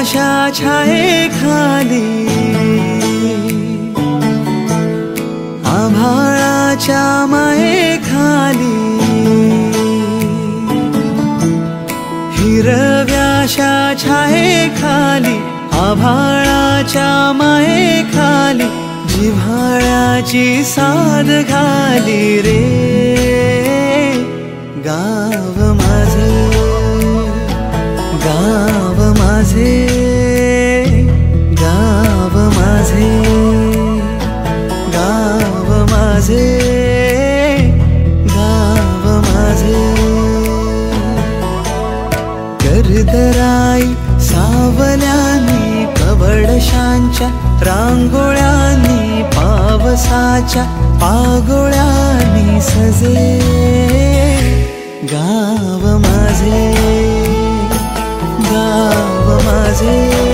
हिरव्याशा छायेखाली आभाळाच्या मायेखाली हिरव्याशा छायेखाली आभाळाच्या मायेखाली जिव्हाळ्याची साद घाली रे गाव माझे गाव माझे गाव माझे गाव माझे गाव माझे कर्दराई सावल्यानी कवडशांच्या रांगोळ्यांनी पावसाच्या पागोळ्यांनी सजे गाव माझे गाव माझे